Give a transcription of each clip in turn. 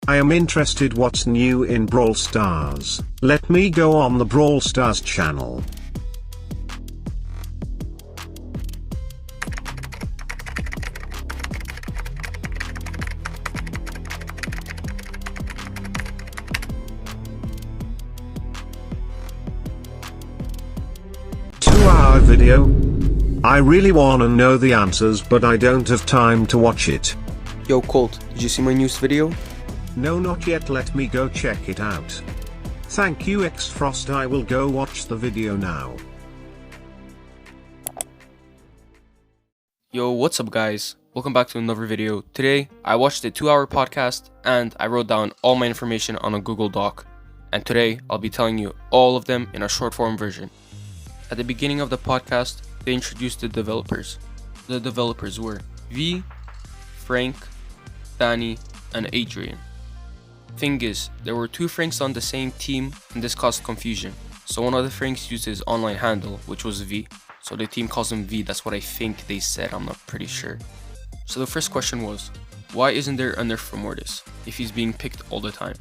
I am interested what's new in Brawl Stars. Let me go on the Brawl Stars channel. Two-hour video? I really wanna know the answers, but I don't have time to watch it. Yo Colt, did you see my newest video? No, not yet. Let me go check it out. Thank you, X-Frost. I will go watch the video now. Yo, what's up guys? Welcome back to another video. Today, I watched a 2-hour podcast and I wrote down all my information on a Google Doc. And today, I'll be telling you all of them in a short form version. At the beginning of the podcast, they introduced the developers. The developers were V, Frank, Danny, and Adrian. Thing is, there were two Franks on the same team and this caused confusion. So one of the Franks used his online handle, which was V. So the team calls him V, that's what I think they said, I'm not pretty sure. So the first question was, why isn't there a nerf for Mortis if he's being picked all the time?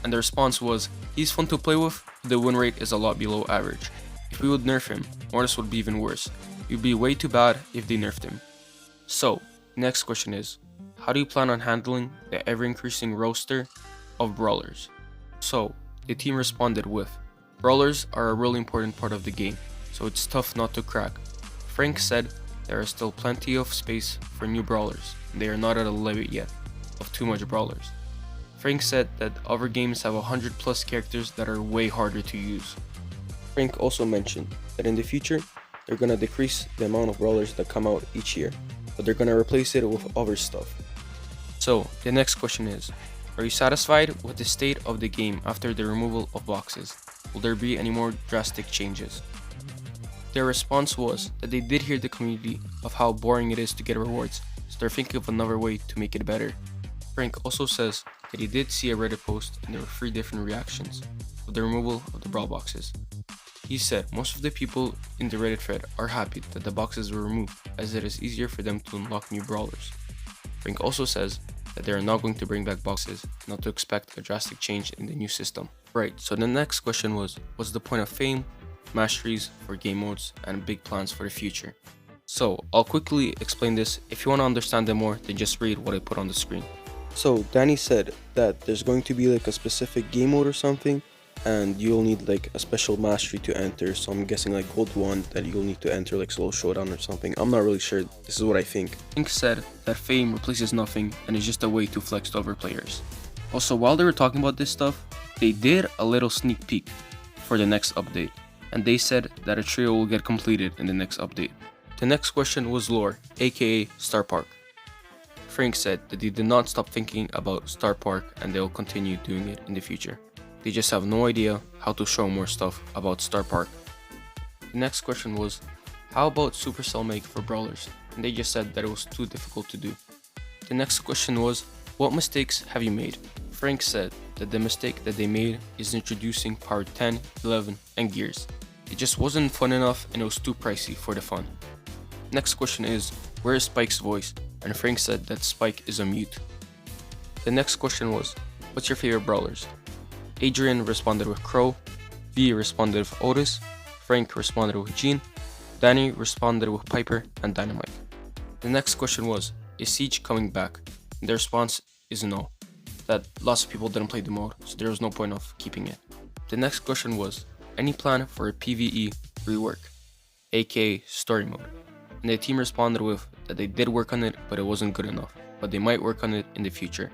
And the response was, he's fun to play with, the win rate is a lot below average. If we would nerf him, Mortis would be even worse. It would be way too bad if they nerfed him. So, next question is, how do you plan on handling the ever-increasing roster of brawlers? So, the team responded with, brawlers are a really important part of the game, so it's tough not to crack. Frank said there is still plenty of space for new brawlers, and they are not at a limit yet of too much brawlers. Frank said that other games have 100 plus characters that are way harder to use. Frank also mentioned that in the future, they're gonna decrease the amount of brawlers that come out each year, but they're gonna replace it with other stuff. So, the next question is, are you satisfied with the state of the game after the removal of boxes? Will there be any more drastic changes? Their response was that they did hear the community of how boring it is to get rewards, so they're thinking of another way to make it better. Frank also says that he did see a Reddit post and there were 3 different reactions of the removal of the brawl boxes. He said most of the people in the Reddit thread are happy that the boxes were removed as it is easier for them to unlock new brawlers. Frank also says that they are not going to bring back boxes, not to expect a drastic change in the new system. Right, so the next question was, what's the point of fame, masteries for game modes, and big plans for the future? So, I'll quickly explain this. If you want to understand them more, then just read what I put on the screen. So, Danny said that there's going to be like a specific game mode or something, and you'll need like a special mastery to enter, so I'm guessing like gold 1 that you'll need to enter like solo showdown or something. I'm not really sure, this is what I think. Frank said that fame replaces nothing and is just a way to flex to other players. Also, while they were talking about this stuff, they did a little sneak peek for the next update, and they said that a trio will get completed in the next update. The next question was lore, aka Star Park. Frank said that they did not stop thinking about Star Park and they will continue doing it in the future. They just have no idea how to show more stuff about Star Park. The next question was, how about Supercell make for brawlers? And they just said that it was too difficult to do. The next question was, what mistakes have you made? Frank said that the mistake that they made is introducing power 10, 11, and gears. It just wasn't fun enough and it was too pricey for the fun. Next question is, where is Spike's voice? And Frank said that Spike is on mute. The next question was, what's your favorite brawlers? Adrian responded with Crow, V responded with Otis, Frank responded with Jean, Danny responded with Piper and Dynamite. The next question was, is Siege coming back? And the response is no, that lots of people didn't play the mode, so there was no point of keeping it. The next question was, any plan for a PvE rework, aka story mode? And the team responded with that they did work on it, but it wasn't good enough, but they might work on it in the future.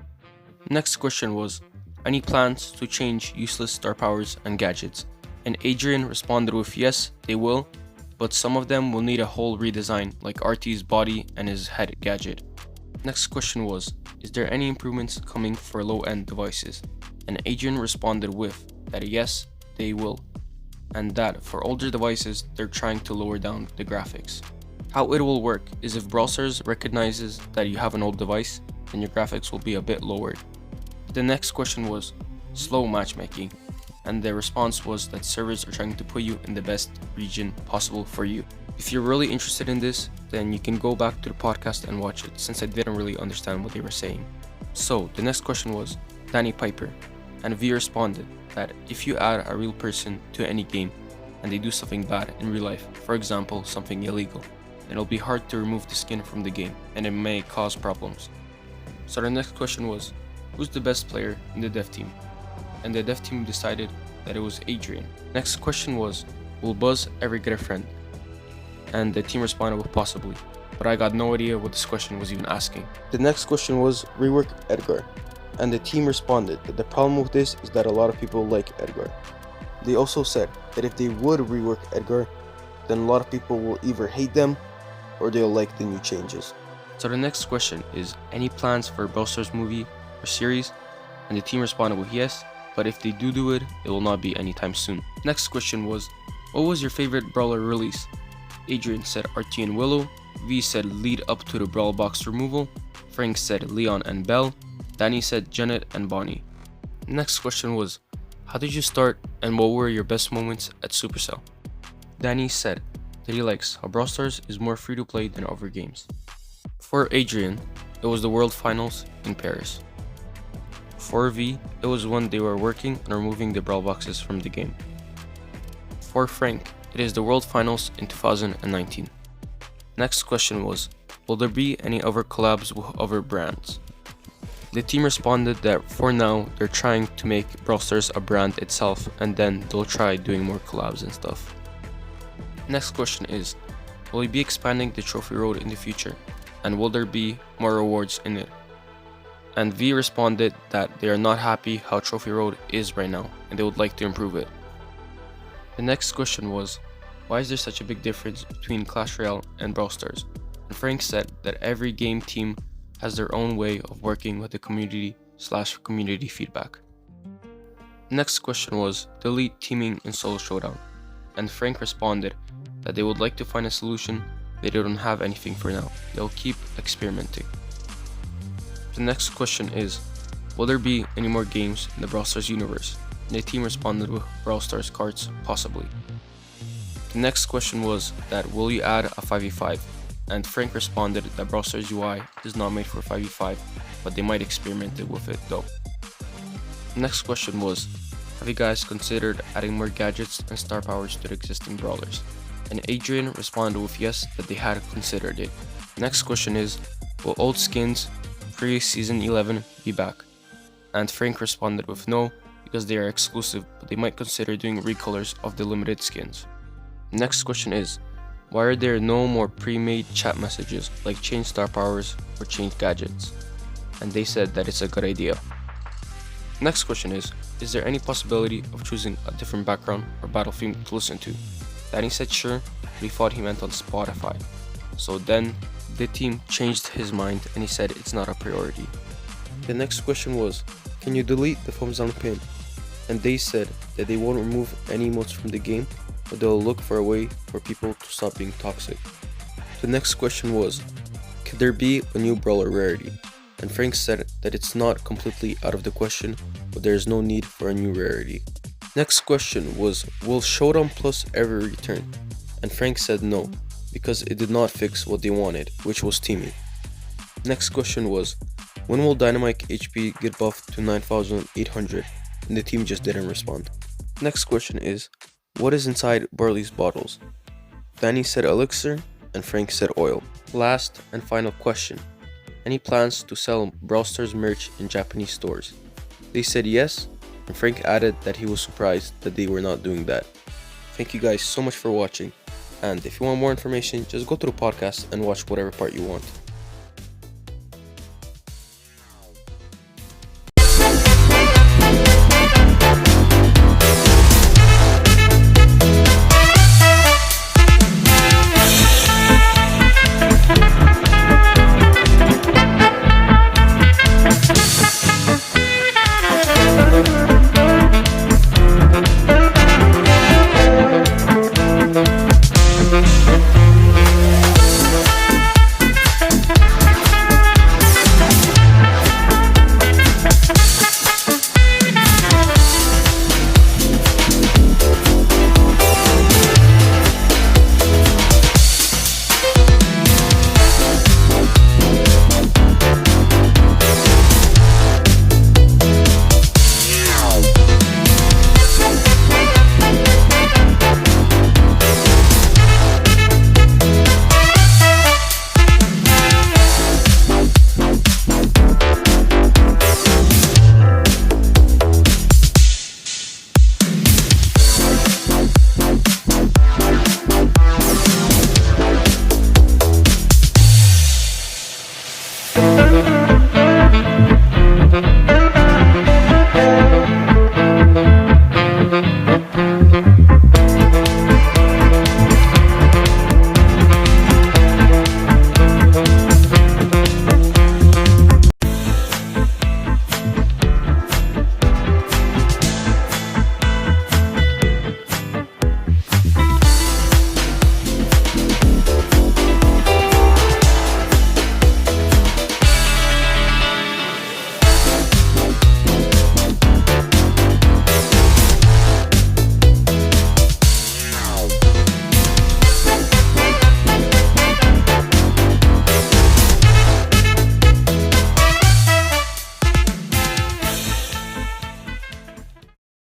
Next question was, any plans to change useless star powers and gadgets? And Adrian responded with yes, they will, but some of them will need a whole redesign, like RT's body and his head gadget. Next question was, is there any improvements coming for low-end devices? And Adrian responded with that yes, they will, and that for older devices, they're trying to lower down the graphics. How it will work is if Brawl Stars recognizes that you have an old device, then your graphics will be a bit lowered. The next question was slow matchmaking, and the response was that servers are trying to put you in the best region possible for you. If you're really interested in this, then you can go back to the podcast and watch it, since I didn't really understand what they were saying. So the next question was, Danny Piper, and V responded that if you add a real person to any game and they do something bad in real life, for example something illegal, then it'll be hard to remove the skin from the game and it may cause problems. So the next question was, who's the best player in the dev team? And the dev team decided that it was Adrian. Next question was, will Buzz ever get a friend? And the team responded with possibly, but I got no idea what this question was even asking. The next question was, rework Edgar. And the team responded that the problem with this is that a lot of people like Edgar. They also said that if they would rework Edgar, then a lot of people will either hate them or they'll like the new changes. So the next question is, any plans for a Brawl Stars movie or series? And the team responded with yes, but if they do it, it will not be anytime soon. Next question was, what was your favorite brawler release? Adrian said RT and Willow, V said lead up to the Brawl Box removal, Frank said Leon and Belle, Danny said Janet and Bonnie. Next question was, how did you start and what were your best moments at Supercell? Danny said that he likes how Brawl Stars is more free to play than other games. For Adrian, it was the World Finals in Paris. For V, it was when they were working on removing the Brawl Boxes from the game. For Frank, it is the World Finals in 2019. Next question was, will there be any other collabs with other brands? The team responded that for now they're trying to make Brawl Stars a brand itself and then they'll try doing more collabs and stuff. Next question is, will we be expanding the Trophy Road in the future? And will there be more rewards in it? And V responded that they are not happy how Trophy Road is right now and they would like to improve it. The next question was, why is there such a big difference between Clash Royale and Brawl Stars? And Frank said that every game team has their own way of working with the community/community feedback. Next question was, delete teaming in Solo Showdown. And Frank responded that they would like to find a solution. They don't have anything for now. They'll keep experimenting. The next question is, will there be any more games in the Brawl Stars universe? And the team responded with Brawl Stars carts, possibly. The next question was that will you add a 5v5? And Frank responded that Brawl Stars UI is not made for 5v5, but they might experiment with it though. The next question was, have you guys considered adding more gadgets and star powers to the existing brawlers? And Adrian responded with yes, that they had considered it. Next question is, will old skins pre-season 11 be back? And Frank responded with no, because they are exclusive, but they might consider doing recolors of the limited skins. Next question is, why are there no more pre-made chat messages like change star powers or change gadgets? And they said that it's a good idea. Next question is there any possibility of choosing a different background or battle theme to listen to? Danny said sure, but he thought he meant on Spotify. So then the team changed his mind and he said it's not a priority. The next question was, can you delete the thumbs down pin? And they said that they won't remove any emotes from the game, but they'll look for a way for people to stop being toxic. The next question was, could there be a new brawler rarity? And Frank said that it's not completely out of the question, but there is no need for a new rarity. Next question was, will Showdown Plus ever return? And Frank said no, because it did not fix what they wanted, which was teaming. Next question was, when will Dynamite HP get buffed to 9800? And the team just didn't respond. Next question is, what is inside Barley's bottles? Danny said elixir, and Frank said oil. Last and final question, any plans to sell Brawl Stars merch in Japanese stores? They said yes, and Frank added that he was surprised that they were not doing that. Thank you guys so much for watching, and if you want more information, just go to the podcast and watch whatever part you want.